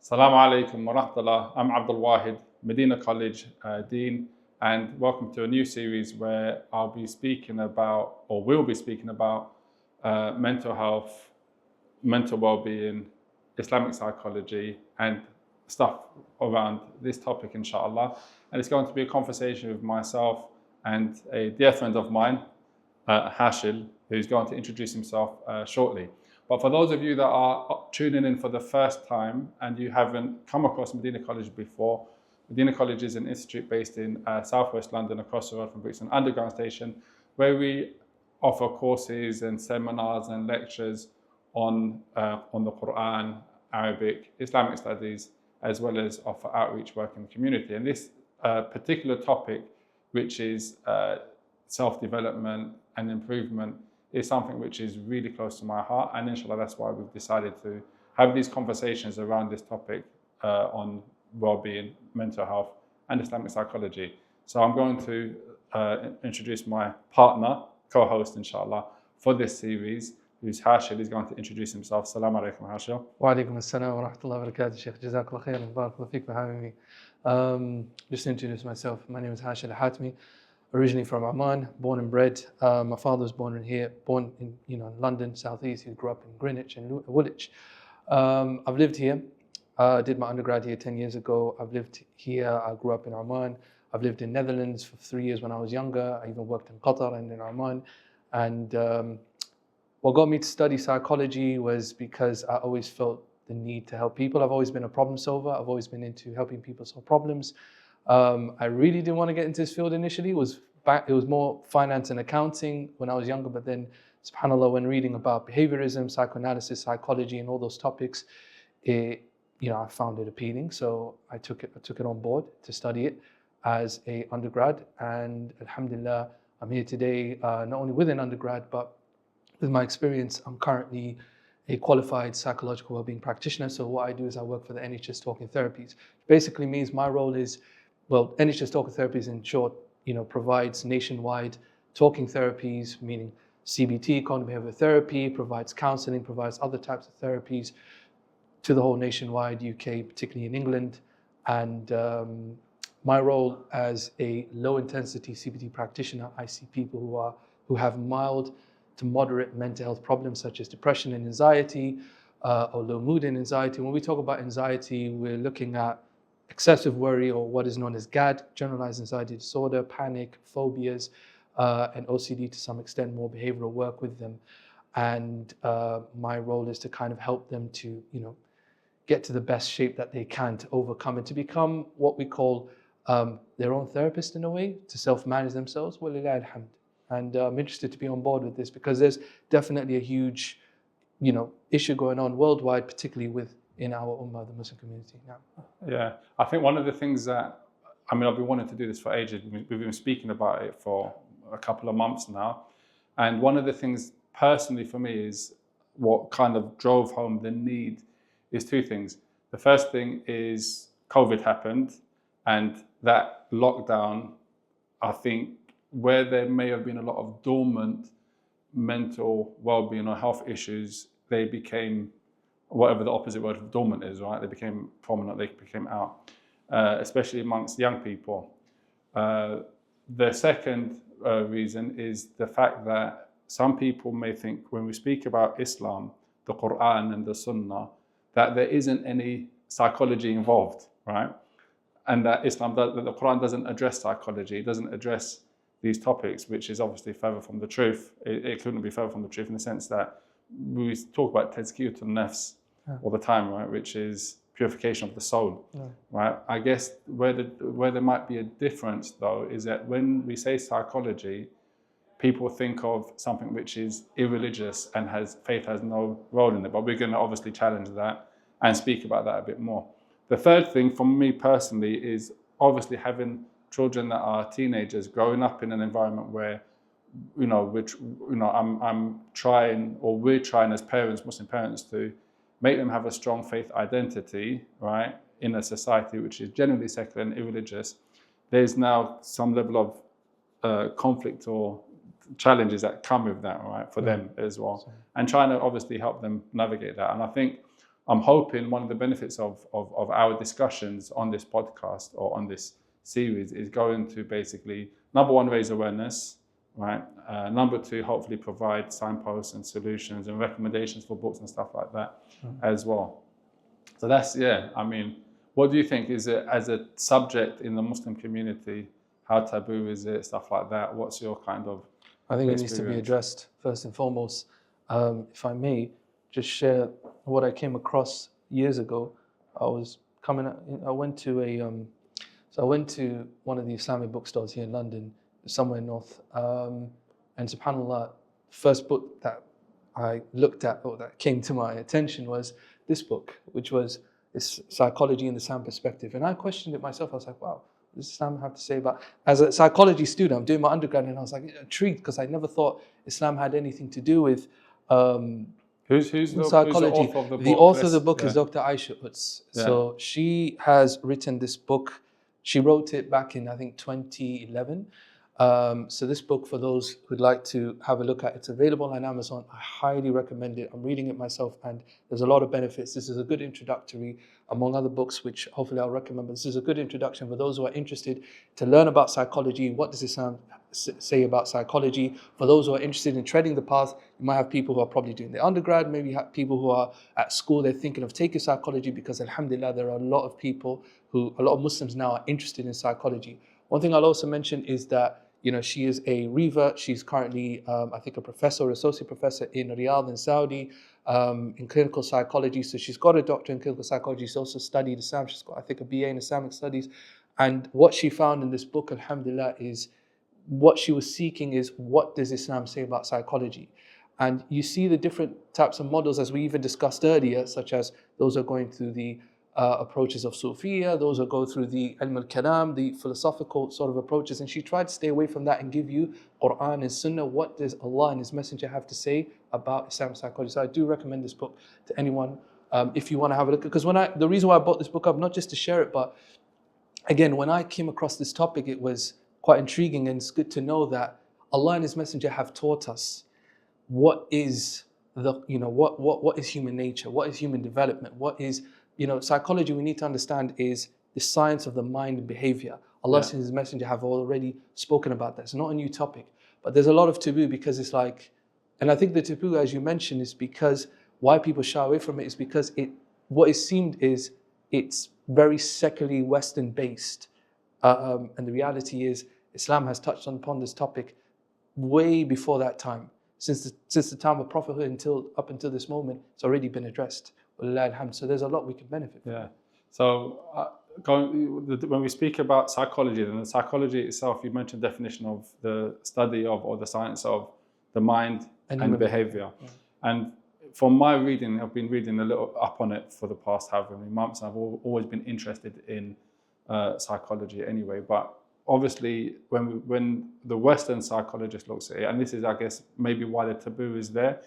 Assalamu alaikum wa rahmatullah. I'm AbdulWahid, Madinah College Dean, and welcome to a new series where I'll be speaking about, or will be speaking about, mental health, mental well-being, Islamic psychology, and stuff around this topic, inshallah. And it's going to be a conversation with myself and a dear friend of mine, Hashil, who's going to introduce himself shortly. But for those of you that are tuning in for the first time and you haven't come across Madinah College before, Madinah College is an institute based in southwest London, across the road from Brixton Underground Station, where we offer courses and seminars and lectures on the Qur'an, Arabic, Islamic studies, as well as offer outreach work in the community. And this particular topic, which is self-development and improvement, is something which is really close to my heart, and inshallah that's why we've decided to have these conversations around this topic on well-being, mental health and Islamic psychology. So I'm going to introduce my partner, co-host inshallah, for this series, who's Hashil. He's going to introduce himself. Assalamu alaikum, Hashil. Wa alaikum assalam wa rahmatullahi wa barakatuh, Sheikh. Jazakallah khair and barakallahu feek for having me. Just to introduce myself, my name is Hashil Hatmi. Originally from Oman, born and bred. My father was born in London, southeast. He grew up in Greenwich and Woolwich. I've lived here. Did my undergrad here 10 years ago. I've lived here. I grew up in Oman. I've lived in Netherlands for 3 years when I was younger. I even worked in Qatar and in Oman. And what got me to study psychology was because I always felt the need to help people. I've always been a problem solver. I've always been into helping people solve problems. I really didn't want to get into this field initially. It was more finance and accounting when I was younger, but then subhanAllah, when reading about behaviorism, psychoanalysis, psychology and all those topics, I found it appealing. So I took it on board to study it as an undergrad, and alhamdulillah, I'm here today, not only with an undergrad, but with my experience. I'm currently a qualified psychological wellbeing practitioner. So what I do is I work for the NHS Talking Therapies. Basically means my role is, NHS Talking Therapies in short, provides nationwide talking therapies, meaning CBT, cognitive behavioral therapy, provides counseling, provides other types of therapies to the whole nationwide UK, particularly in England. And my role as a low intensity CBT practitioner, I see people who have mild to moderate mental health problems such as depression and anxiety, or low mood and anxiety. When we talk about anxiety, we're looking at excessive worry, or what is known as GAD, generalized anxiety disorder, panic, phobias, and OCD to some extent, more behavioral work with them. And my role is to kind of help them to, get to the best shape that they can to overcome and to become what we call their own therapist in a way, to self-manage themselves. Walillah alhamd. And I'm interested to be on board with this because there's definitely a huge, issue going on worldwide, particularly in our ummah, the Muslim community now. Yeah, I think one of the things that, I've been wanting to do this for ages. We've been speaking about it for a couple of months now. And one of the things personally for me is what kind of drove home the need is two things. The first thing is COVID happened, and that lockdown, I think, where there may have been a lot of dormant mental well-being or health issues, they became whatever the opposite word of dormant is, right? They became prominent, they became out, especially amongst young people. The second reason is the fact that some people may think when we speak about Islam, the Qur'an and the Sunnah, that there isn't any psychology involved, right? And that that the Qur'an doesn't address psychology, it doesn't address these topics, which is obviously further from the truth. It couldn't be further from the truth in the sense that we talk about tazkiyatun nafs all the time, right? Which is purification of the soul, right? I guess where there might be a difference though is that when we say psychology, people think of something which is irreligious and faith has no role in it. But we're going to obviously challenge that and speak about that a bit more. The third thing for me personally is obviously having children that are teenagers growing up in an environment where, I'm trying, or we're trying as parents, Muslim parents, to make them have a strong faith identity, right, in a society which is generally secular and irreligious. There's now some level of conflict or challenges that come with that, right, for them as well. And trying to obviously help them navigate that. And I think I'm hoping one of the benefits of our discussions on this podcast or on this series is going to basically, number one, raise awareness, right? Number two, hopefully provide signposts and solutions and recommendations for books and stuff like that as well. So that's, I mean, what do you think? Is it, as a subject in the Muslim community, how taboo is it, stuff like that? What's your kind of I think it needs to be addressed first and foremost. If I may, just share what I came across years ago. I went to one of the Islamic bookstores here in London, somewhere north, and subhanAllah, first book that I looked at or that came to my attention was this book, which was Psychology in the Islam Perspective. And I questioned it myself. I was like, wow, what does Islam have to say about... As a psychology student, I'm doing my undergrad, and I was like intrigued because I never thought Islam had anything to do with Who's the author of the book? The author of the book is Dr. Aisha Utz. Yeah. So she has written this book. She wrote it back in, I think, 2011. So this book, for those who'd like to have a look at, it's available on Amazon. I highly recommend it. I'm reading it myself, and there's a lot of benefits. This is a good introductory, among other books, which hopefully I'll recommend. But this is a good introduction for those who are interested to learn about psychology. What does Islam say about psychology? For those who are interested in treading the path, you might have people who are probably doing their undergrad, maybe have people who are at school, they're thinking of taking psychology, because alhamdulillah, there are a lot of Muslims now are interested in psychology. One thing I'll also mention is that, you know, she is a revert. She's currently, I think, a professor or associate professor in Riyadh in Saudi in clinical psychology. So she's got a doctorate in clinical psychology. She's also studied Islam. She's got, I think, a BA in Islamic studies. And what she found in this book, alhamdulillah, is what she was seeking is, what does Islam say about psychology? And you see the different types of models, as we even discussed earlier, such as those who are going through the approaches of Sufiya, those who go through the Ilm al-Kalam, the philosophical sort of approaches, and she tried to stay away from that and give you Qur'an and Sunnah. What does Allah and His Messenger have to say about Islamic psychology? So I do recommend this book to anyone if you want to have a look. Because the reason why I bought this book up, not just to share it, but again, when I came across this topic, it was quite intriguing, and it's good to know that Allah and His Messenger have taught us what is what is human nature, what is human development, what is, psychology. We need to understand is the science of the mind and behavior. Allah and His Messenger have already spoken about that. It's not a new topic, but there's a lot of taboo, because it's like, and I think the taboo, as you mentioned, is because why people shy away from it is because what it seemed is it's very secularly Western based, and the reality is Islam has touched upon this topic way before that time. Since the time of prophethood up until this moment, it's already been addressed. So there's a lot we can benefit from. Yeah. So when we speak about psychology, then the psychology itself, you mentioned definition of the study of, or the science of, the mind and behavior. Yeah. And from my reading, I've been reading a little up on it for the past however many months, and I've always been interested in psychology anyway. But obviously, when the Western psychologist looks at it, and this is, I guess, maybe why the taboo is there,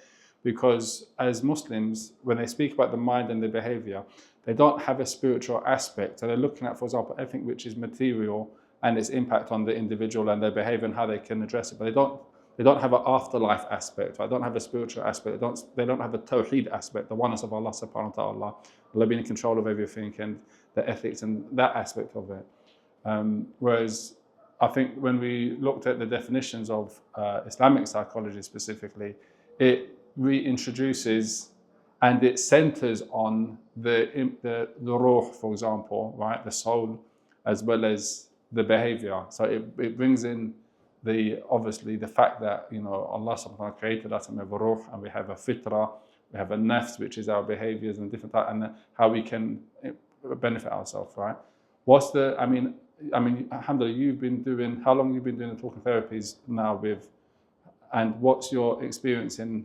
because as Muslims, when they speak about the mind and the behavior, they don't have a spiritual aspect. So they're looking at, for example, everything which is material and its impact on the individual and their behavior and how they can address it. But they don't have an afterlife aspect. Right? They don't have a spiritual aspect. They don't have a tawheed aspect, the oneness of Allah subhanahu wa ta'ala, Allah being in control of everything, and the ethics and that aspect of it. Whereas I think when we looked at the definitions of Islamic psychology specifically, it reintroduces and it centers on the ruh, for example, right, the soul, as well as the behavior. So it brings in obviously the fact that Allah subhanahu wa ta'ala created us, and we have a ruh, and we have a fitra, we have a nafs, which is our behaviors and different types, and how we can benefit ourselves, right? Alhamdulillah, how long you've been doing the talking therapies now with, and what's your experience in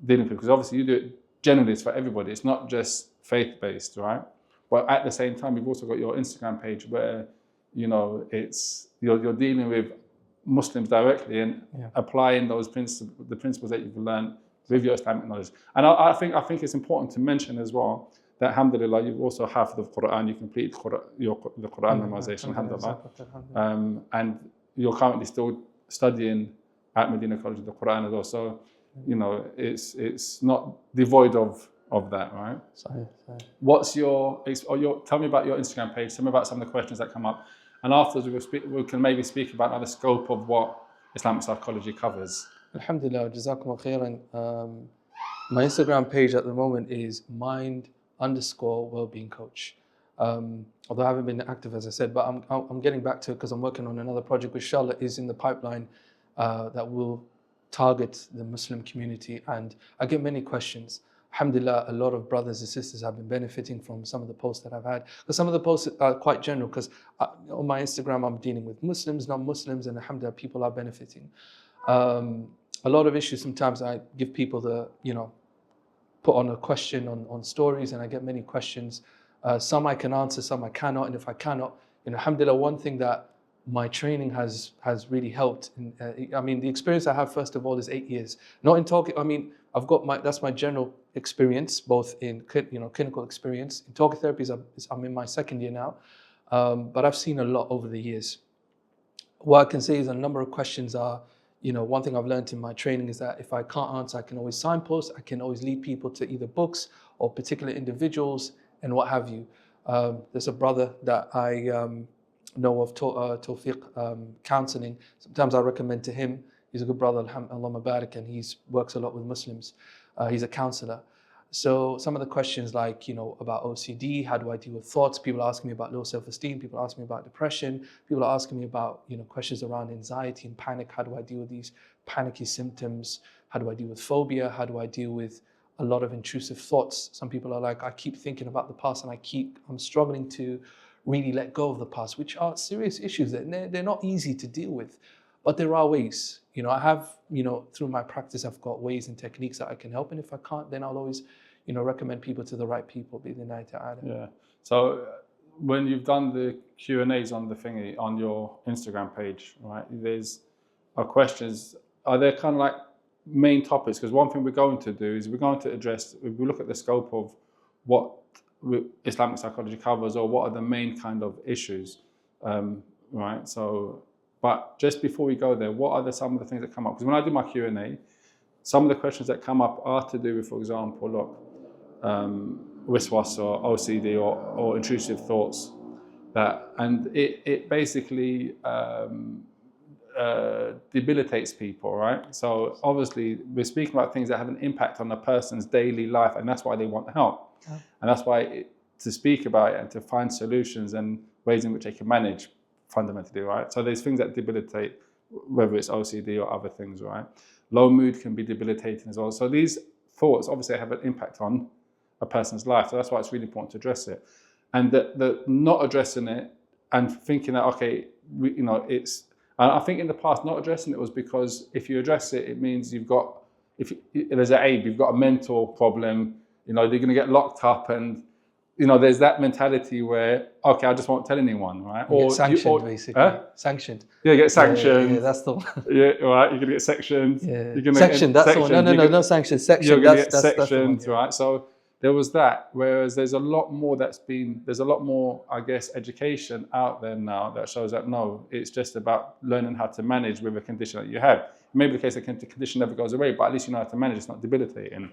dealing with it? Because obviously you do it generally, it's for everybody. It's not just faith-based, right? But at the same time, you've also got your Instagram page where, it's you're dealing with Muslims directly and applying the principles that you've learned with your Islamic knowledge. And I think it's important to mention as well that, alhamdulillah, you also have the Qur'an. You completed the Qur'an memorization, alhamdulillah. And you're currently still studying at Madinah College the Qur'an as well. So, it's not devoid of of that, right? So. What's tell me about your Instagram page, tell me about some of the questions that come up. And afterwards we can maybe speak about the scope of what Islamic psychology covers. Alhamdulillah, jazakum khairan. My Instagram page at the moment is mind_wellbeing coach. Although I haven't been active, as I said, but I'm getting back to it because I'm working on another project which inshallah is in the pipeline that will target the Muslim community. And I get many questions. Alhamdulillah, a lot of brothers and sisters have been benefiting from some of the posts that I've had. Because some of the posts are quite general, because on my Instagram I'm dealing with Muslims, non-Muslims, and alhamdulillah, people are benefiting. A lot of issues, sometimes I give people put on a question on stories, and I get many questions. Some I can answer, some I cannot, and if I cannot, alhamdulillah, one thing that my training has really helped. The experience I have, first of all, is 8 years. Not in talking, I've got that's my general experience, both in clinical experience. In talking therapies, I'm in my second year now, but I've seen a lot over the years. What I can say is a number of questions are, one thing I've learned in my training is that if I can't answer, I can always signpost. I can always lead people to either books or particular individuals and what have you. There's a brother that I know of, Tawfiq Counseling. Sometimes I recommend to him. He's a good brother, Allahumma barak, and he works a lot with Muslims. He's a counselor. So some of the questions like, about OCD, how do I deal with thoughts? People are asking me about low self-esteem. People are asking me about depression. People are asking me about, questions around anxiety and panic. How do I deal with these panicky symptoms? How do I deal with phobia? How do I deal with a lot of intrusive thoughts? Some people are like, I keep thinking about the past and I'm struggling to really let go of the past, which are serious issues. They're not easy to deal with, but there are ways. I have, through my practice, I've got ways and techniques that I can help. And if I can't, then I'll always, recommend people to the right people. Yeah. So when you've done the Q&As on the thingy, on your Instagram page, right, there's questions. Are there kind of like main topics? Because one thing we're going to do is we're going to address, if we look at the scope of what Islamic psychology covers, or what are the main kind of issues, right? So, but just before we go there, what are some of the things that come up? Because when I do my Q&A, some of the questions that come up are to do with, for example, wiswas or OCD or intrusive thoughts, and it basically debilitates people, right? So obviously we're speaking about things that have an impact on a person's daily life, and that's why they want help. Yeah. And that's why to speak about it and to find solutions and ways in which they can manage, fundamentally, right? So there's things that debilitate, whether it's OCD or other things, right? Low mood can be debilitating as well. So these thoughts obviously have an impact on a person's life. So that's why it's really important to address it. And the not addressing it and thinking that, okay, it's, and I think in the past, not addressing it was because if you address it, it means you've got, there's an aid, you've got a mental problem, they're going to get locked up, and there's that mentality where, okay, I just won't tell anyone, right? Or get sanctioned, basically. Sanctioned. Yeah, get sanctioned. Yeah, that's the one. Yeah, right. You're going to get sectioned. Yeah. You're going sectioned, that's sectioned. The one. No sanctioned. Sectioned. You're going to get sectioned, that's the one, yeah. Right? So there was that. Whereas there's a lot more there's a lot more, I guess, education out there now that shows that no, it's just about learning how to manage with a condition that you have. Maybe the case that the condition never goes away, but at least you know how to manage. It's not debilitating.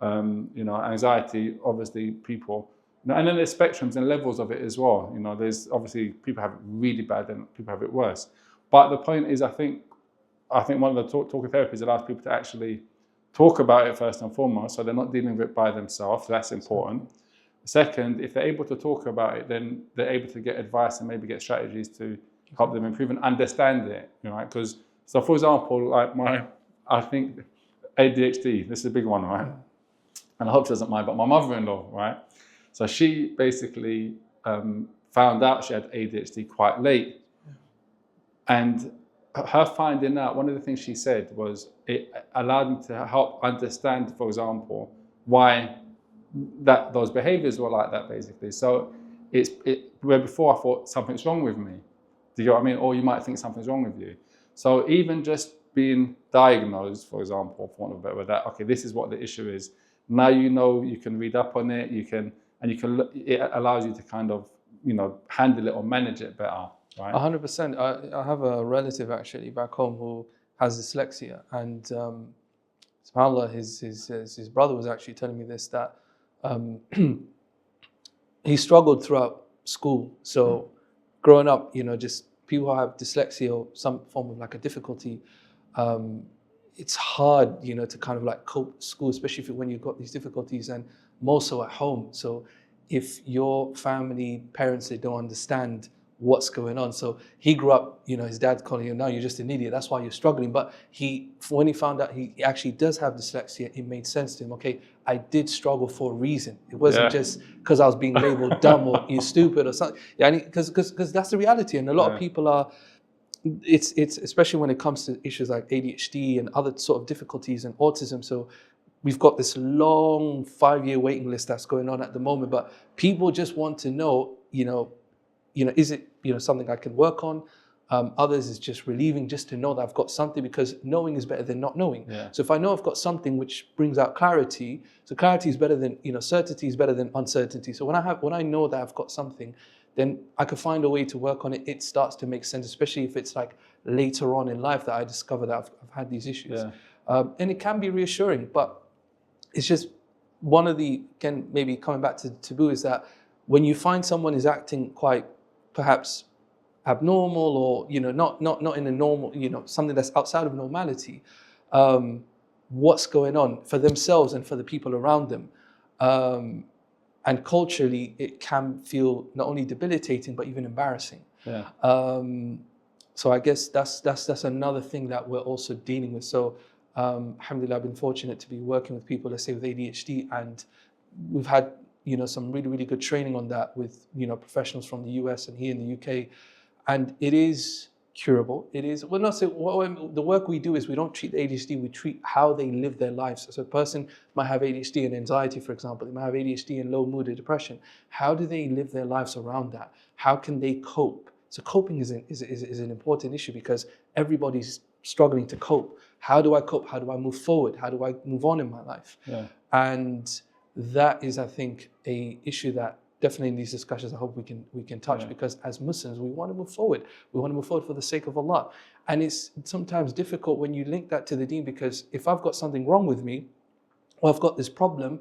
Anxiety, obviously, people. And then there's spectrums and levels of it as well. There's obviously people have it really bad and people have it worse. But the point is, I think one of the talking therapies allows people to actually talk about it first and foremost, so they're not dealing with it by themselves. That's important. Second, if they're able to talk about it, then they're able to get advice and maybe get strategies to help them improve and understand it. Right? Because so, for example, like I think ADHD. This is a big one, right? And I hope she doesn't mind. But my mother-in-law, right? So she basically found out she had ADHD quite late. And her finding out, one of the things she said was it allowed me to help understand, for example, why those behaviors were like that, basically. So where before I thought something's wrong with me. Do you get what I mean? Or you might think something's wrong with you. So even just being diagnosed, for example, for want of a better word, that, okay, this is what the issue is. Now you can read up on it, it allows you to kind of, handle it or manage it better, right? 100%. I have a relative actually back home who has dyslexia, and subhanAllah, his brother was actually telling me this, that he struggled throughout school. So growing up, you know, just people who have dyslexia or some form of like a difficulty, it's hard, you know, to kind of like cope with school, especially when you've got these difficulties, and more so at home. So if your family, parents, they don't understand what's going on. So he grew up, you know, his dad calling him, no, you're just an idiot, that's why you're struggling. But when he found out he actually does have dyslexia, it made sense to him. Okay, I did struggle for a reason. It wasn't just because I was being labeled dumb or you're stupid or something. Yeah, because that's the reality. And a lot of people are, it's especially when it comes to issues like ADHD and other sort of difficulties and autism. So we've got this long 5-year waiting list that's going on at the moment, but people just want to know, you know, is it, you know, something I can work on? Others is just relieving just to know that I've got something, because knowing is better than not knowing. So if I know I've got something which brings out clarity, so clarity is better than, you know, certainty is better than uncertainty. So when I know that I've got something, then I can find a way to work on it. It starts to make sense, especially if it's like later on in life that I discover that I've had these issues. And it can be reassuring, but it's just one of the, again, maybe coming back to taboo, is that when you find someone is acting quite perhaps abnormal, or, you know, not in a normal, you know, something that's outside of normality, what's going on for themselves and for the people around them. And culturally, it can feel not only debilitating, but even embarrassing. So I guess that's another thing that we're also dealing with. So alhamdulillah, I've been fortunate to be working with people, let's say, with ADHD, and we've had, you know, some really, really good training on that with, you know, professionals from the US and here in the UK. And it is curable. It is, well, not so, the work we do is we don't treat the ADHD, we treat how they live their lives. So a person might have ADHD and anxiety, for example. They might have ADHD and low mood or depression. How do they live their lives around that? How can they cope? So coping is an important issue, because everybody's struggling to cope. How do I cope? How do I move forward? How do I move on in my life? And that is, I think, a issue that definitely in these discussions I hope we can touch, because as Muslims we want to move forward. We want to move forward for the sake of Allah. And it's sometimes difficult when you link that to the deen, because if I've got something wrong with me, or I've got this problem,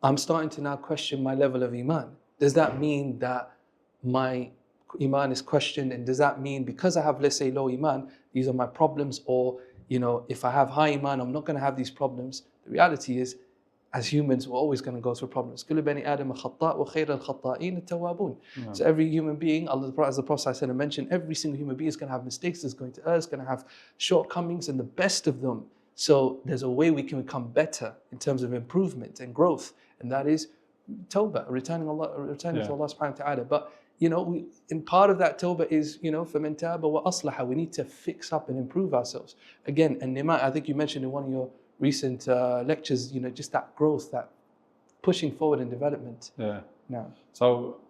I'm starting to now question my level of iman. Does that mean that my iman is questioned? And does that mean because I have, let's say, low iman, these are my problems? Or, you know, if I have high iman, I'm not going to have these problems? The reality is, as humans, we're always going to go through problems. كل بني آدم خطاء وخير الخطائين التوابون. So every human being, as the Prophet mentioned, every single human being is going to have mistakes, is going to err, is going to have shortcomings, and the best of them. So there's a way we can become better in terms of improvement and growth, and that is tawbah, returning to Allah subhanahu wa ta'ala. But, you know, and part of that tawbah is, you know, فَمَنْ تَابَ وَأَصْلَحَ. We need to fix up and improve ourselves. Again, and Nima, I think you mentioned in one of your recent lectures, you know, just that growth, that pushing forward in development. So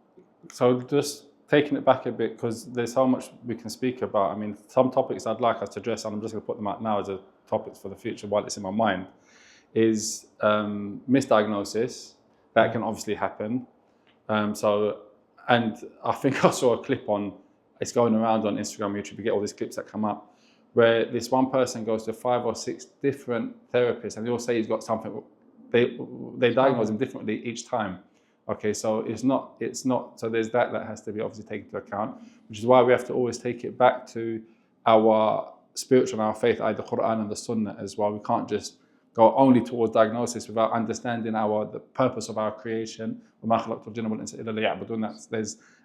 just taking it back a bit, because there's so much we can speak about. I mean, some topics I'd like us to address, and I'm just going to put them out now as a topics for the future while it's in my mind, is misdiagnosis. That can obviously happen. And I think I saw a clip it's going around on Instagram, YouTube, you get all these clips that come up, where this one person goes to 5 or 6 different therapists, and they all say he's got something. They diagnose him differently each time. Okay, so it's not. So there's that has to be obviously taken into account, which is why we have to always take it back to our spiritual and our faith, the Qur'an and the Sunnah as well. We can't just go only towards diagnosis without understanding the purpose of our creation.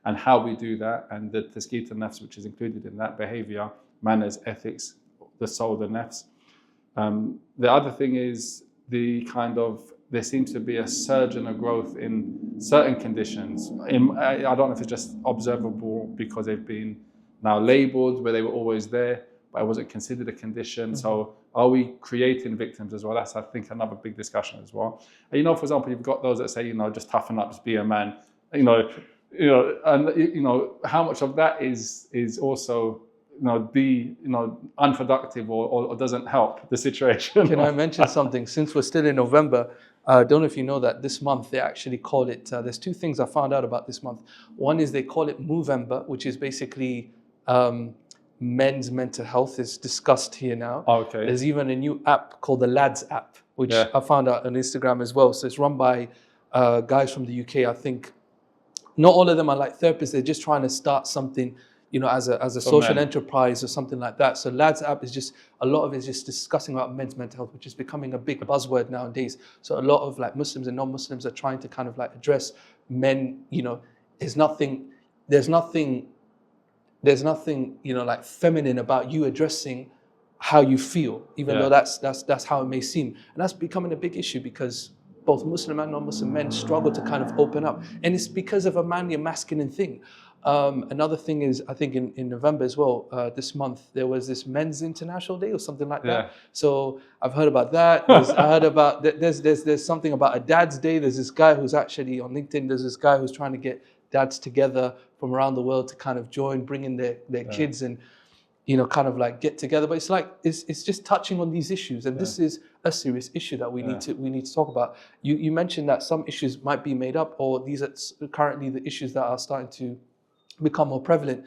And how we do that, and the tazkiyat an-nafs, which is included in that, behavior, manners, ethics, the soul, the nafs. The other thing is there seems to be a surge and a growth in certain conditions. I don't know if it's just observable because they've been now labeled where they were always there, but it wasn't considered a condition. So are we creating victims as well? That's, I think, another big discussion as well. And, you know, for example, you've got those that say, you know, just toughen up, just be a man, and how much of that is also, unproductive or doesn't help the situation. Can I mention something? Since we're still in November, I don't know if you know that this month they actually call it, there's 2 things I found out about this month. One is they call it Movember, which is basically men's mental health is discussed here now. Okay. There's even a new app called the Lads app, which Yeah. I found out on Instagram as well. So it's run by guys from the UK. I think not all of them are like therapists. They're just trying to start something, you know, as a social enterprise or something like that. So Lads app is just, a lot of it is just discussing about men's mental health, which is becoming a big buzzword nowadays. So a lot of like Muslims and non-Muslims are trying to kind of like address men, you know, there's nothing, you know, like feminine about you addressing how you feel, even though that's how it may seem. And that's becoming a big issue because both Muslim and non-Muslim men struggle to kind of open up. And it's because of a manly and masculine thing. Another thing is, I think in November as well, this month, there was this Men's International Day or something like that. So I've heard about that. I heard about, there's something about a Dad's Day. There's this guy who's actually on LinkedIn, there's this guy who's trying to get dads together from around the world to kind of join, bring in their kids and, you know, kind of like get together. But it's like, it's just touching on these issues. And this is a serious issue that we need to talk about. You mentioned that some issues might be made up, or these are currently the issues that are starting to become more prevalent.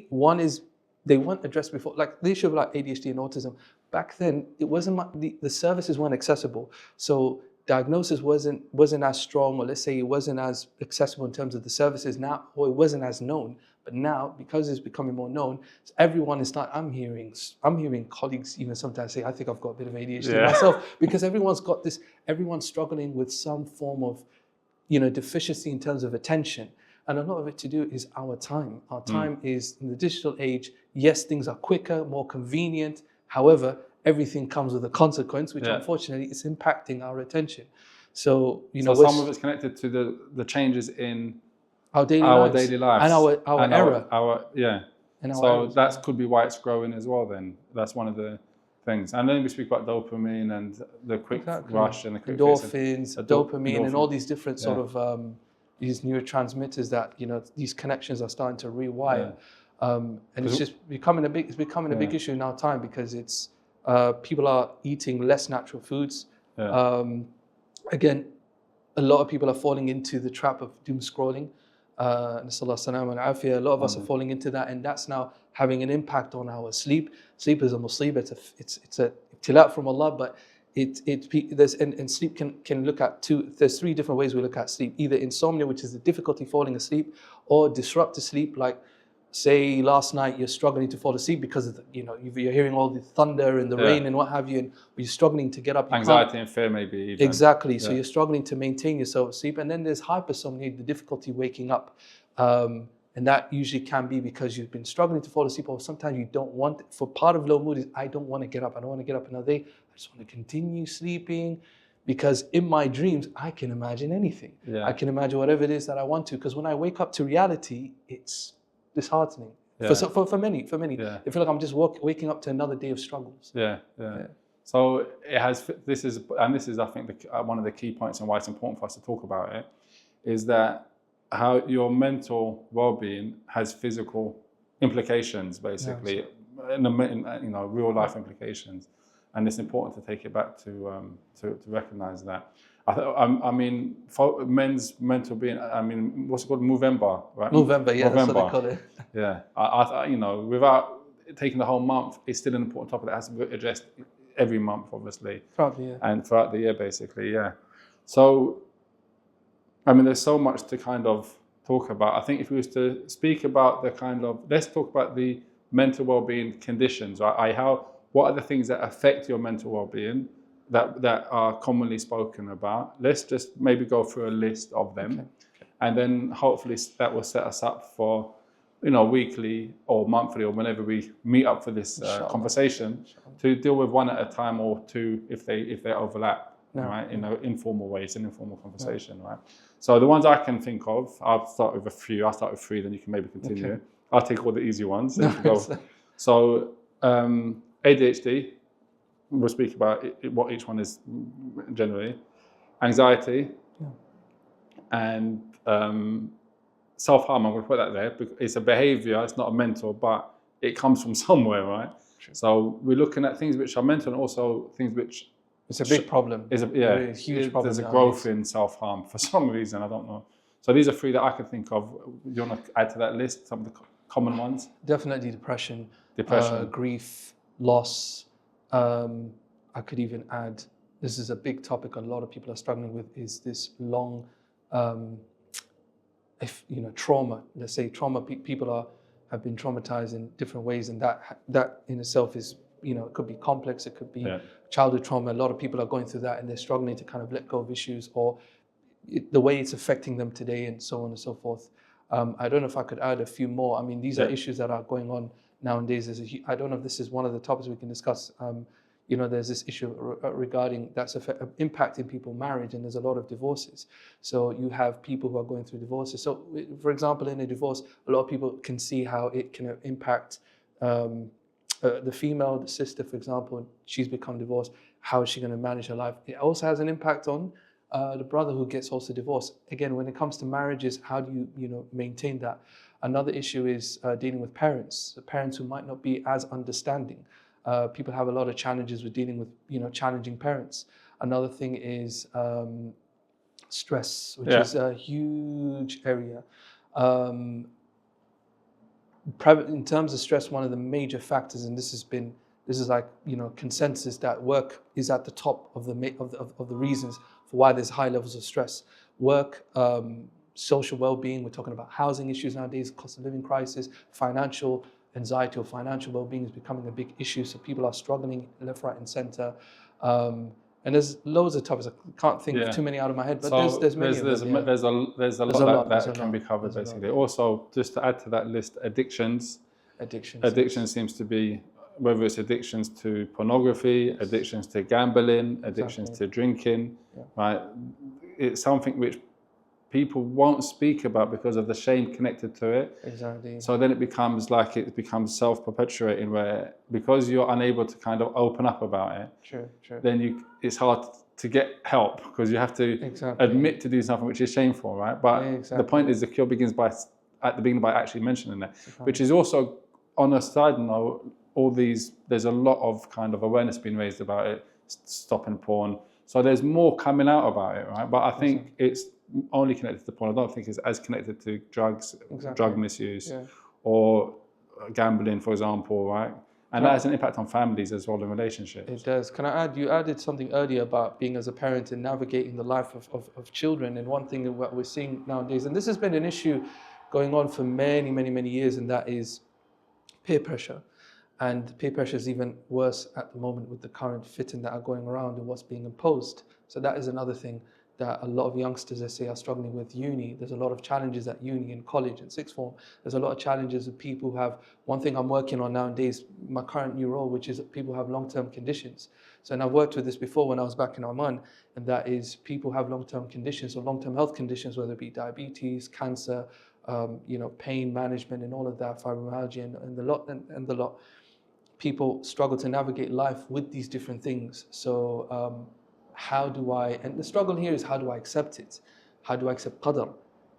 One is they weren't addressed before, like the issue of like ADHD and autism. Back then, it wasn't the services weren't accessible. So diagnosis wasn't as strong, or let's say it wasn't as accessible in terms of the services now, or it wasn't as known. But now, because it's becoming more known, everyone is not. I'm hearing colleagues, you know, sometimes say, "I think I've got a bit of ADHD myself," because everyone's got this. Everyone's struggling with some form of, you know, deficiency in terms of attention, and a lot of it to do is our time. Our time is in the digital age. Yes, things are quicker, more convenient. However, everything comes with a consequence, which unfortunately is impacting our attention. So, you know, some of it's connected to the changes in our daily lives and our era. So that could be why it's growing as well. Then that's one of the things. And then we speak about dopamine and the quick rush and the quick endorphins, dopamine, and all these different sort of these neurotransmitters that, you know, these connections are starting to rewire. And it's just becoming a big issue in our time because it's people are eating less natural foods. Again, a lot of people are falling into the trap of doom scrolling. A lot of us are falling into that, and that's now having an impact on our sleep. Sleep is a musibah. It's a ibtila from Allah, but sleep can look at there's three different ways we look at sleep. Either insomnia, which is the difficulty falling asleep, or disrupted sleep, like say last night you're struggling to fall asleep because of you're hearing all the thunder and the rain and what have you, and you're struggling to get up. Anxiety and fear maybe even. Exactly. So you're struggling to maintain yourself asleep. And then there's hypersomnia, the difficulty waking up. And that usually can be because you've been struggling to fall asleep, or sometimes you don't want, for part of low mood is, I don't want to get up. I don't want to get up another day. I just want to continue sleeping, because in my dreams, I can imagine anything. I can imagine whatever it is that I want to, because when I wake up to reality, it's disheartening for many. I feel like I'm just waking up to another day of struggles. So this is I think one of the key points and why it's important for us to talk about it, is that how your mental well-being has physical implications, basically, in real life implications, and it's important to take it back to recognize that. I mean, for men's mental being, I mean, what's it called? Movember, right? Movember, that's what they call it. Without taking the whole month, it's still an important topic that has to be addressed every month, obviously. Throughout the year. And throughout the year, basically, So, I mean, there's so much to kind of talk about. I think if we was to speak about let's talk about the mental well-being conditions, right? What are the things that affect your mental well-being that are commonly spoken about? Let's just maybe go through a list of them, and then hopefully that will set us up for, weekly or monthly or whenever we meet up for this conversation, to deal with one at a time, or two if they overlap, right? In informal ways, an informal conversation, right? So the ones I can think of, I'll start with a few. I'll start with three, then you can maybe continue. Okay. I'll take all the easy ones. So ADHD. We'll speak about what each one is generally. Anxiety and self-harm. I'm going to put that there. It's a behavior, it's not a mental, but it comes from somewhere, right? True. So we're looking at things which are mental, and also things which... It's a big problem. It's a huge problem. There's a growth in self-harm for some reason, I don't know. So these are three that I can think of. Do you want to add to that list, some of the common ones? Definitely depression. Grief, loss. I could even add this is a big topic a lot of people are struggling with, is this long, trauma. Let's say trauma. People have been traumatized in different ways, and that in itself is, it could be complex. It could be childhood trauma. A lot of people are going through that, and they're struggling to kind of let go of issues or the way it's affecting them today, and so on and so forth. I don't know if I could add a few more. I mean, these are issues that are going on nowadays. I don't know if this is one of the topics we can discuss. There's this issue regarding that's impacting people's marriage, and there's a lot of divorces. So you have people who are going through divorces. So, for example, in a divorce, a lot of people can see how it can impact the female, the sister, for example. She's become divorced. How is she going to manage her life? It also has an impact on the brother who gets also divorced. Again, when it comes to marriages, how do you maintain that? Another issue is dealing with parents who might not be as understanding. People have a lot of challenges with dealing with challenging parents. Another thing is stress, which is a huge area. In terms of stress, one of the major factors, and this is like consensus, that work is at the top of the reasons for why there's high levels of stress. Work, social well-being. We're talking about housing issues nowadays, cost of living crisis, financial anxiety or financial well-being is becoming a big issue. So people are struggling left, right, and center. And there's loads of topics. I can't think of too many out of my head, but so there's many. There's a lot that can be covered basically. Also, just to add to that list, addictions. Addiction seems to be, whether it's addictions to pornography, addictions to gambling, addictions to drinking, right? It's something which people won't speak about because of the shame connected to it. Exactly. So then it becomes self-perpetuating, where because you're unable to kind of open up about it, then it's hard to get help because you have to admit to do something which is shameful, right? But the point is, the cure begins by actually mentioning it, which is also, on a side note, there's a lot of kind of awareness being raised about it, stopping porn. So there's more coming out about it, right? But I think it's only connected to porn. I don't think it's as connected to drugs, drug misuse, or gambling, for example, right? And that has an impact on families as well, in relationships. It does. Can I add, you added something earlier about being as a parent and navigating the life of children. And one thing that we're seeing nowadays, and this has been an issue going on for many, many, many years, and that is peer pressure. And peer pressure is even worse at the moment with the current fitting that are going around and what's being imposed. So that is another thing that a lot of youngsters, I say, are struggling with. Uni, there's a lot of challenges at uni and college and sixth form. There's a lot of challenges with people who have, one thing I'm working on nowadays, my current new role, which is people who have long-term conditions. So, and I've worked with this before when I was back in Oman, and that is people have long-term conditions or long-term health conditions, whether it be diabetes, cancer, pain management and all of that, fibromyalgia and the lot. People struggle to navigate life with these different things. So, and the struggle here is, how do I accept it? How do I accept qadr?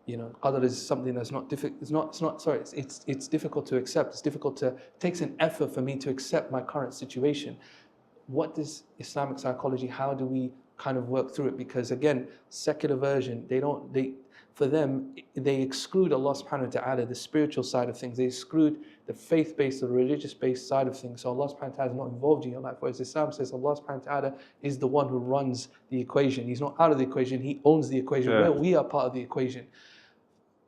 Qadr is something that's not difficult. It's difficult to accept. It takes an effort for me to accept my current situation. What is Islamic psychology? How do we kind of work through it? Because again, secular version, for them, they exclude Allah subhanahu wa ta'ala, the spiritual side of things. They exclude the faith-based, the religious-based side of things. So Allah subhanahu wa ta'ala is not involved in your life. Whereas Islam says Allah subhanahu wa ta'ala is the one who runs the equation. He's not out of the equation, He owns the equation, where we are part of the equation.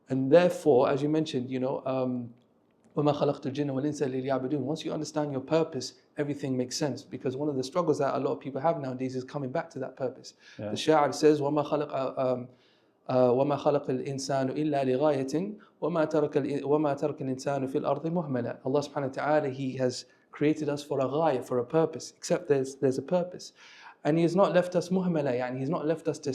And therefore, as you mentioned, وَمَا خَلَقْتُ الْجِنَّ وَالْإِنسَ إِلَّا لِيَعْبُدُونِ. Once you understand your purpose, everything makes sense. Because one of the struggles that a lot of people have nowadays is coming back to that purpose. The Sha'ar says, وَمَا خلق الإنسان إلا لغاية وما ترك الإنسان في الأرض مهملا. Allah subhanahu wa ta'ala, He has created us for a ghaya, for a purpose, except there's a purpose. And He has not left us muhmala, yani He's not left us to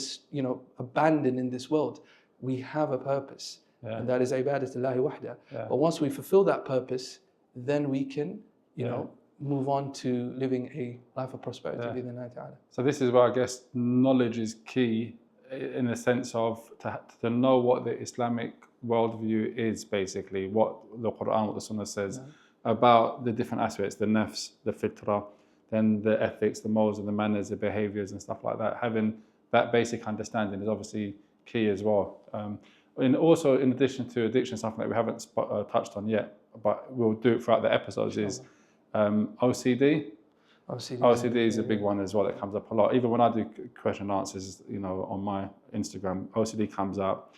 abandoned in this world. We have a purpose, and that is ibadatullahi wahda. But once we fulfill that purpose, then we can move on to living a life of prosperity. So this is where I guess knowledge is key, in the sense of to know what the Islamic worldview is, basically, what the Qur'an, what the Sunnah says about the different aspects, the nafs, the fitrah, then the ethics, the morals and the manners, the behaviors and stuff like that. Having that basic understanding is obviously key as well. And also, in addition to addiction, something that we haven't touched on yet, but we'll do it throughout the episodes, is OCD. OCD is a big one as well that comes up a lot. Even when I do question and answers, on my Instagram, OCD comes up.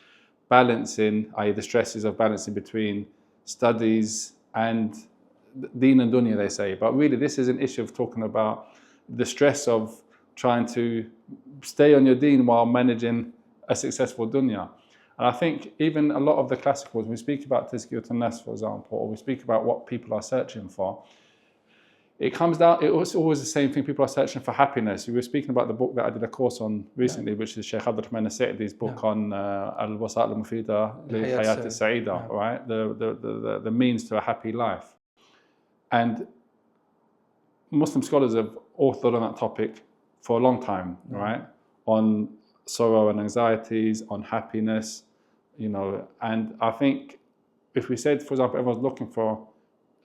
Balancing, i.e. the stresses of balancing between studies and deen and dunya, they say. But really, this is an issue of talking about the stress of trying to stay on your deen while managing a successful dunya. And I think even a lot of the classicals, when we speak about tazkiyat an-nafs, for example, or we speak about what people are searching for, it's always the same thing. People are searching for happiness. We were speaking about the book that I did a course on recently, which is Sheikh AbdulWahid and Hashil's book on al-wasa'il al-mufida li hayat al-sa'ida, right? The means to a happy life. And Muslim scholars have authored on that topic for a long time, right? On sorrow and anxieties, on happiness, and I think if we said, for example, everyone's looking for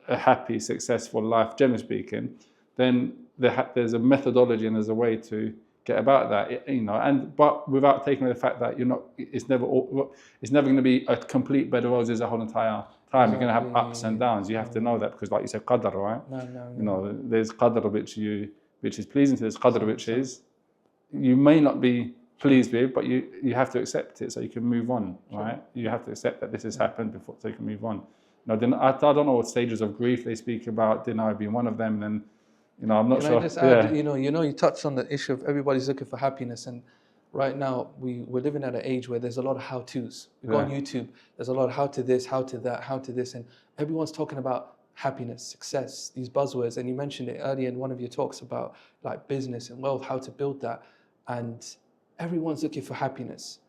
a happy, successful life, generally speaking, then there's a methodology and there's a way to get about that, but without taking away the fact that it's never going to be a complete bed of roses the whole entire time. You're going to have ups and downs. You have to know that, because, like you said, qadr, right? No. There's qadr which is pleasing to, there's qadr which is you may not be pleased with, but you have to accept it so you can move on, right? You have to accept that this has happened before, so you can move on. Then I don't know what stages of grief they speak about. Denial being one of them. Then, I'm not sure. I just add, you touched on the issue of everybody's looking for happiness, and right now we're living at an age where there's a lot of how-tos. You go on YouTube, there's a lot of how to this, how to that, how to this, and everyone's talking about happiness, success, these buzzwords. And you mentioned it earlier in one of your talks about like business and wealth, how to build that, and everyone's looking for happiness.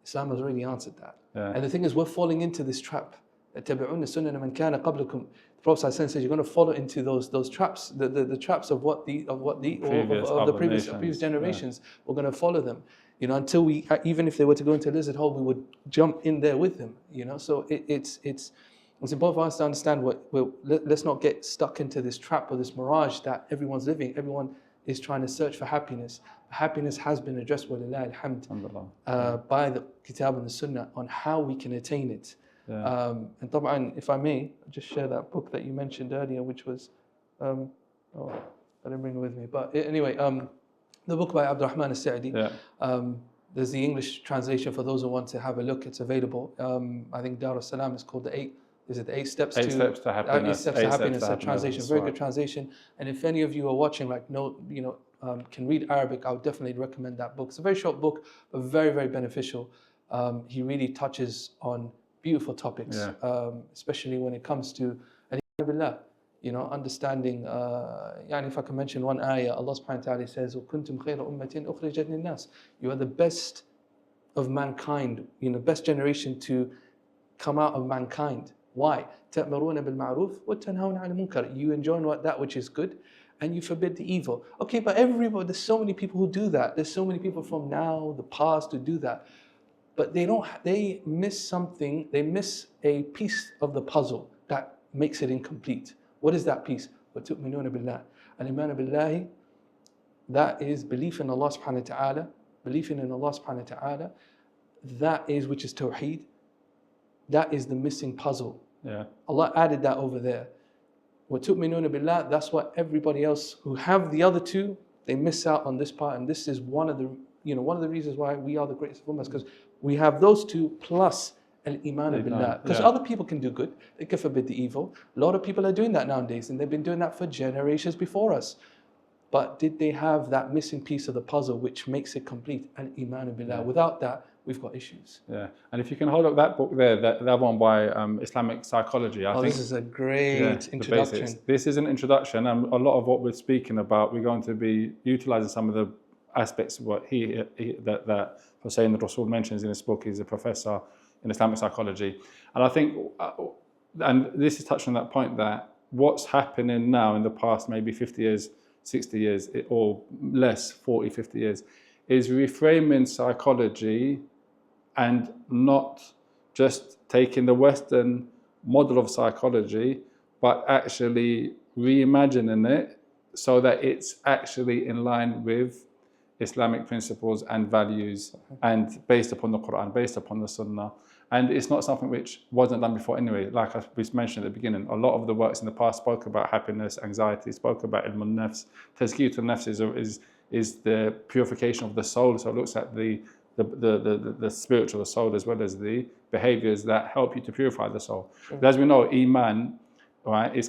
Islam has already answered that. And the thing is, we're falling into this trap. اتبعون سنن من كان قبلكم. The Prophet says you're going to fall into those traps, the traps of the previous generations. We're going to follow them, until we, even if they were to go into a lizard hole, we would jump in there with them. So it's important for us to understand let's not get stuck into this trap or this mirage that everyone's living. Everyone is trying to search for happiness. Happiness has been addressed, walillah alhamd, by the Kitab and the Sunnah on how we can attain it. And طبعا, if I may, just share that book that you mentioned earlier, which was, I didn't bring it with me, but anyway, the book by Abdulrahman al-Sa'di. There's the English translation for those who want to have a look. It's available. I think Dar es-Salaam is called the 8 Steps to Happiness. 8 Steps to Happiness. A translation, very good translation. And if any of you are watching, can read Arabic, I would definitely recommend that book. It's a very short book, but very, very beneficial. He really touches on beautiful topics, especially when it comes to understanding. If I can mention one ayah, Allah subhanahu wa ta'ala says, وَكُنْتُمْ خَيْرَ أُمَّةٍ أُخْرِجَتْ لِلنَّاسِ. You are the best of mankind, best generation to come out of mankind. Why? تَأْمُرُونَ بِالْمَعْرُوفِ وَتَنْهَوْنَ عَنِ الْمُنكَرِ. You enjoy that which is good and you forbid the evil. Okay, but there's so many people who do that. There's so many people from now, the past, who do that. But they miss something, they miss a piece of the puzzle that makes it incomplete. What is that piece? وَتُؤْمِنُونَ بِاللَّهِ. الْإِيمَانُ بِاللَّهِ, that is belief in Allah subhanahu wa ta'ala, belief in Allah subhanahu wa ta'ala, which is tawheed, that is the missing puzzle. Allah added that over there. وَتُؤْمِنُونَ بِاللَّهِ, that's what everybody else who have the other two, they miss out on this part, and this is one of the reasons why we are the greatest of ummahs, because we have those two plus al-iman billah. Because other people can do good, they can forbid the evil. A lot of people are doing that nowadays, and they've been doing that for generations before us. But did they have that missing piece of the puzzle which makes it complete? Al-iman billah. Without that, we've got issues. And if you can hold up that book there, that one by Islamic Psychology, I think this is a great introduction. This is an introduction, and a lot of what we're speaking about, we're going to be utilizing some of the aspects of what that Hussein Rasul mentions in his book. He's a professor in Islamic psychology, and I think, and this is touching on that point, that what's happening now in the past maybe 50 years, 60 years, or less, 40, 50 years, is reframing psychology and not just taking the Western model of psychology, but actually reimagining it so that it's actually in line with Islamic principles and values, and based upon the Qur'an, based upon the Sunnah, And it's not something which wasn't done before anyway. Like we mentioned at the beginning, a lot of the works in the past spoke about happiness, anxiety, spoke about ilm al-nafs. Tazkiyat al-nafs is the purification of the soul. So it looks at the spiritual, the soul, as well as the behaviors that help you to purify the soul. Sure. But as we know, Iman, right, is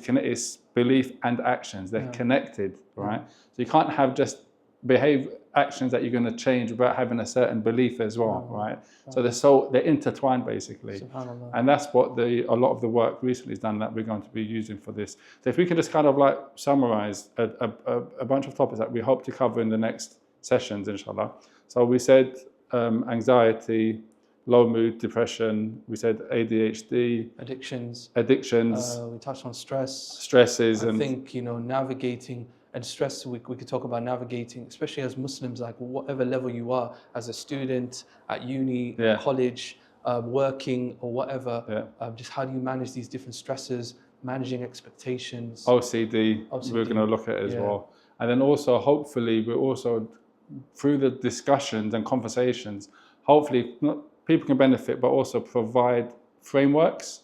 belief and actions. They're connected, right? So you can't have just actions that you're going to change without having a certain belief as well, right? So they're intertwined basically. And that's what a lot of the work recently is done that we're going to be using for this. So if we can just kind of like summarize a bunch of topics that we hope to cover in the next sessions, inshallah. So we said anxiety, low mood, depression. We said ADHD, addictions. We touched on stresses, I think navigating and stress. We could talk about navigating, especially as Muslims, like whatever level you are, as a student at uni, college, working or whatever. Just how do you manage these different stresses, managing expectations. OCD. We're going to look at it as well, and then also hopefully we're also through the discussions and conversations. Hopefully, people can benefit, but also provide frameworks,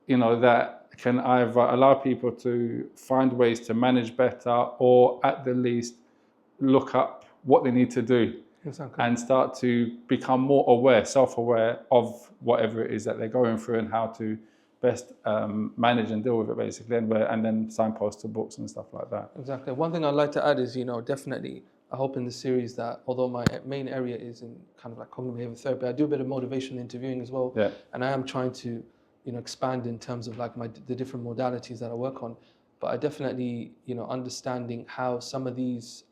that can either allow people to find ways to manage better, or at the least look up what they need to do and start to become more aware, self-aware of whatever it is that they're going through and how to best manage and deal with it, basically, and then signpost to books and stuff like that. Exactly. One thing I'd like to add is, definitely, I hope in the series that although my main area is in kind of like cognitive behavioral therapy, I do a bit of motivational interviewing as well. And I am trying to expand in terms of like the different modalities that I work on. But I definitely, understanding how some of these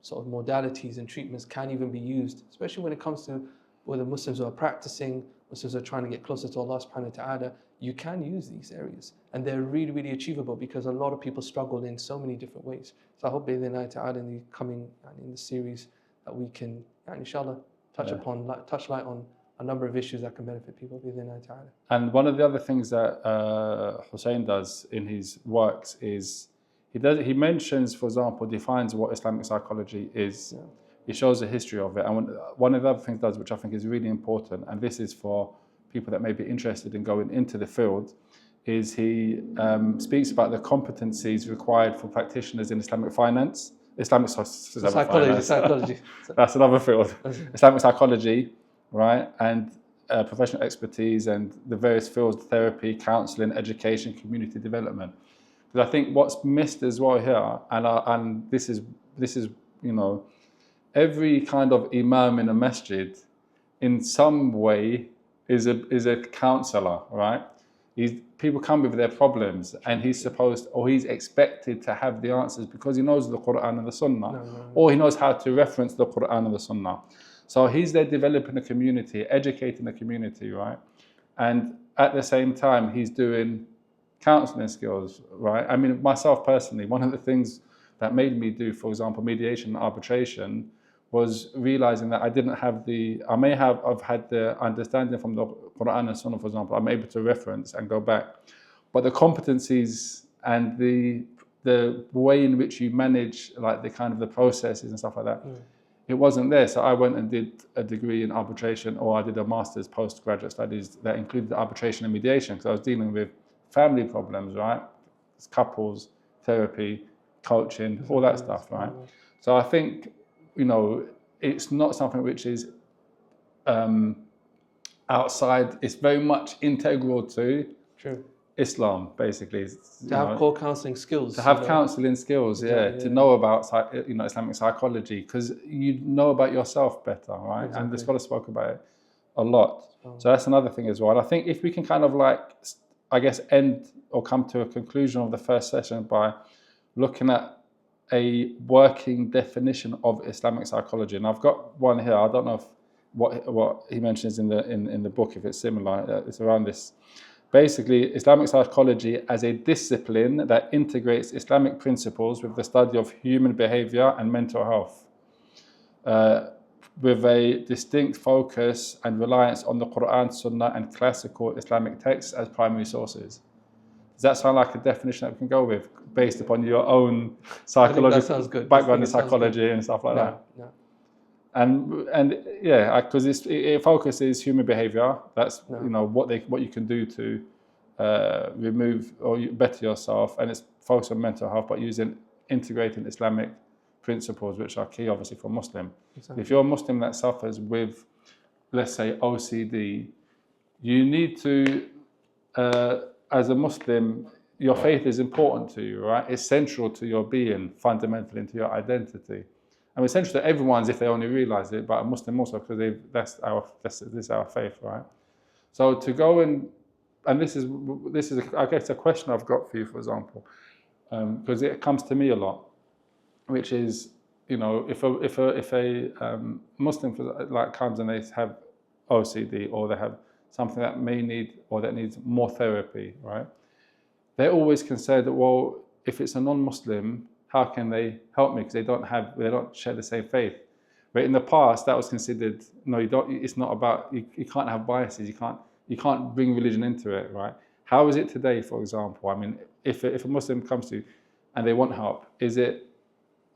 sort of modalities and treatments can even be used, especially when it comes to whether Muslims are practicing, Muslims are trying to get closer to Allah subhanahu wa ta'ala, you can use these areas. And they're really, really achievable because a lot of people struggle in so many different ways. So I hope in the series that we can, inshallah, touch light on a number of issues that can benefit people. And one of the other things that Hussein does in his works is he mentions, for example, defines what Islamic psychology is. He shows the history of it. And one of the other things he does, which I think is really important, and this is for people that may be interested in going into the field, is he speaks about the competencies required for practitioners in Islamic finance, psychology. That's another field. Islamic psychology, right? And professional expertise and the various fields: therapy, counselling, education, community development. Because I think what's missed as well here, and this is every kind of imam in a masjid, in some way, is a counsellor, right? People come with their problems, and he's expected to have the answers because he knows the Qur'an and the Sunnah, or he knows how to reference the Qur'an and the Sunnah. So he's there developing a community, educating the community, right? And at the same time, he's doing counselling skills, right? I mean, myself personally, one of the things that made me do, for example, mediation and arbitration, was realizing that I may have had the understanding from the Qur'an and Sunnah, for example. I'm able to reference and go back, but the competencies and the way in which you manage, like the kind of the processes and stuff like that, it wasn't there. So I went and did a degree in arbitration, or I did a master's postgraduate studies that included arbitration and mediation, because I was dealing with family problems, right? Couples, therapy, coaching, all that stuff, right? So I think, it's not something which is outside. It's very much integral to Islam, basically. To have core counselling skills. To have counselling skills, to know about Islamic psychology, because you know about yourself better, right? Exactly. And the scholars spoke about it a lot. So that's another thing as well. And I think if we can kind of end or come to a conclusion of the first session by looking at a working definition of Islamic psychology, and I've got one here. I don't know if what he mentions in the book, if it's similar. It's around this. Basically, Islamic psychology as a discipline that integrates Islamic principles with the study of human behavior and mental health, with a distinct focus and reliance on the Qur'an, Sunnah, and classical Islamic texts as primary sources. Does that sound like a definition that we can go with, based upon your own psychological background in psychology and stuff like that? and yeah, because it focuses human behavior. That's what you can do to remove or better yourself, and it's focused on mental health, but integrating Islamic principles, which are key, obviously, for Muslim. Exactly. If you're a Muslim that suffers with, let's say, OCD, you need to, as a Muslim, your faith is important to you, right? It's central to your being, fundamentally, into your identity. I mean, essential to everyone's if they only realize it, but a Muslim also, because this is our faith, right? So to go and this is I guess a question I've got for you, for example, because it comes to me a lot, which is, if a Muslim comes and they have OCD, or they have something that may need or that needs more therapy, right? They're always concerned that, well, if it's a non-Muslim, how can they help me? Because they don't share the same faith. But in the past, that was considered, no, you don't. It's not about, you can't have biases. You can't bring religion into it, right? How is it today, for example? I mean, if a Muslim comes to you and they want help,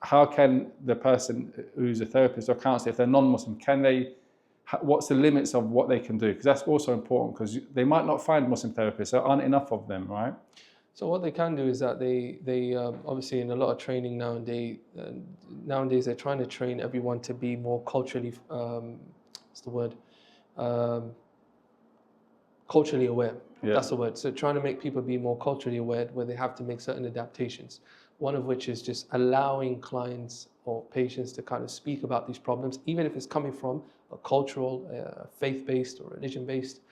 how can the person who's a therapist or counselor, if they're non-Muslim, what's the limits of what they can do? Because that's also important, because they might not find Muslim therapists. There aren't enough of them, right? So what they can do is that they obviously, in a lot of training nowadays they're trying to train everyone to be more culturally, culturally aware. Yeah. That's the word. So trying to make people be more culturally aware, where they have to make certain adaptations. One of which is just allowing clients or patients to kind of speak about these problems, even if it's coming from a cultural, faith-based or religion-based,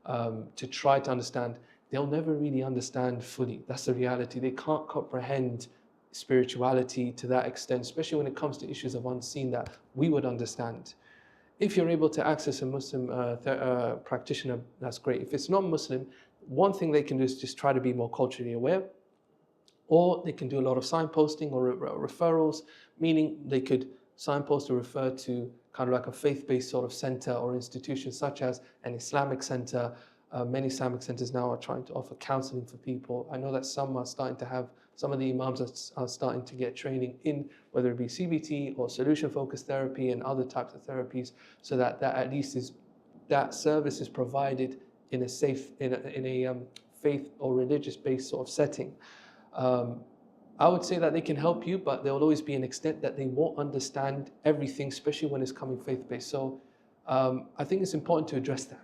to try to understand. They'll never really understand fully. That's the reality. They can't comprehend spirituality to that extent, especially when it comes to issues of unseen that we would understand. If you're able to access a Muslim practitioner, that's great. If it's not Muslim, one thing they can do is just try to be more culturally aware, or they can do a lot of signposting or referrals, meaning they could signpost or refer to kind of like a faith-based sort of center or institution, such as an Islamic center. Many Islamic centers now are trying to offer counseling for people. I know that some of the imams are starting to get training in, whether it be CBT or solution-focused therapy and other types of therapies, so that at least that service is provided in a safe, in a faith or religious-based sort of setting. I would say that they can help you, but there will always be an extent that they won't understand everything, especially when it's coming faith-based. So I think it's important to address that.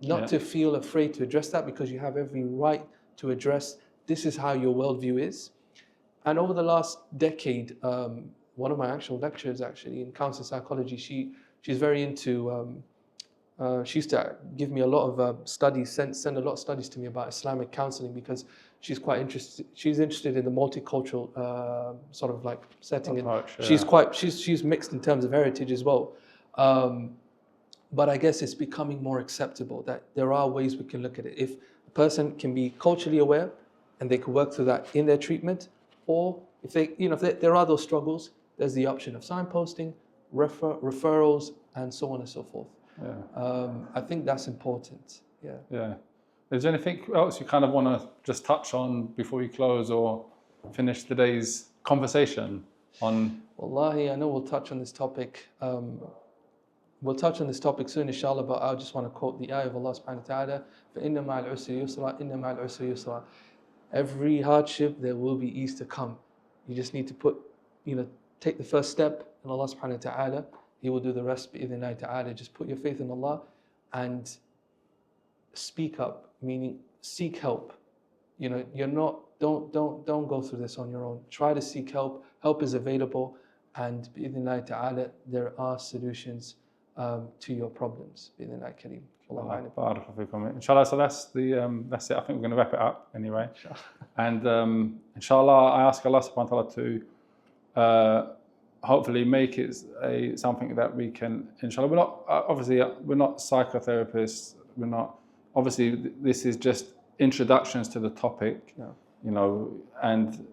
Not to feel afraid to address that, because you have every right to address, this is how your worldview is. And over the last decade, one of my actual lecturers actually in counseling psychology, she's very into, she used to give me a lot of studies, send a lot of studies to me about Islamic counseling, because she's quite interested. She's interested in the multicultural sort of like setting. Approach, and she's mixed in terms of heritage as well. But I guess it's becoming more acceptable that there are ways we can look at it. If a person can be culturally aware and they can work through that in their treatment, or if there are those struggles, there's the option of signposting, referrals, and so on and so forth. Yeah. I think that's important. Yeah. Yeah. Is there anything else you kind of want to just touch on before we close or finish today's conversation on? Wallahi, I know we'll touch on this topic. We'll touch on this topic soon, inshallah, but I just want to quote the ayah of Allah subhanahu wa ta'ala, فَإِنَّ مَعَ الْعُسْرِ يُسْرًا إِنَّ مَعَ الْعُسْرِ يُسْرًا. Every hardship, there will be ease to come. You just need to take the first step, and Allah subhanahu wa ta'ala, He will do the rest, bi'idhnillahi ta'ala. Just put your faith in Allah and speak up, meaning seek help. Don't go through this on your own. Try to seek help. Help is available, and bi'idhnillahi ta'ala, there are solutions to your problems. Inshallah, so that's it. I think we're going to wrap it up anyway. And inshallah, I ask Allah subhanahu wa ta'ala to hopefully make it something that we can, inshallah, we're not psychotherapists, obviously this is just introductions to the topic, and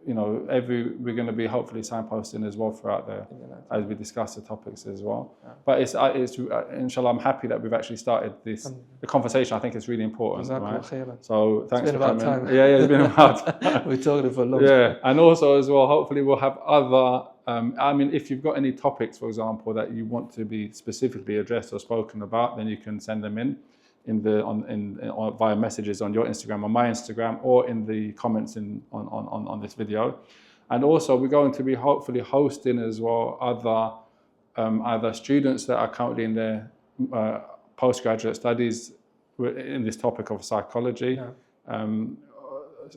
we're going to be hopefully signposting as well throughout there as we discuss the topics as well. Yeah. But it's inshallah, I'm happy that we've actually started the conversation. I think it's really important. Right? So thanks for coming. Yeah, it's been about time. We're talking for a long time. Yeah, and also as well, hopefully we'll have other I mean, if you've got any topics, for example, that you want to be specifically addressed or spoken about, then you can send them in via messages on your Instagram or my Instagram, or in the comments on this video. And also, we're going to be hopefully hosting as well other students that are currently in their postgraduate studies in this topic of psychology,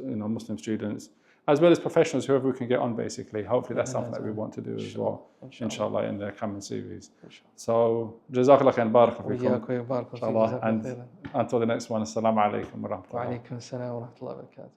Muslim students, as well as professionals, whoever we can get on, basically. Hopefully that's something that we want to do as well, inshallah, in the coming series. So, jazakallah khair, barakallahu fikum. And until the next one, assalamu alaikum wa rahmatullah. Wa alaikum assalam wa rahmatullahi wa barakatuh.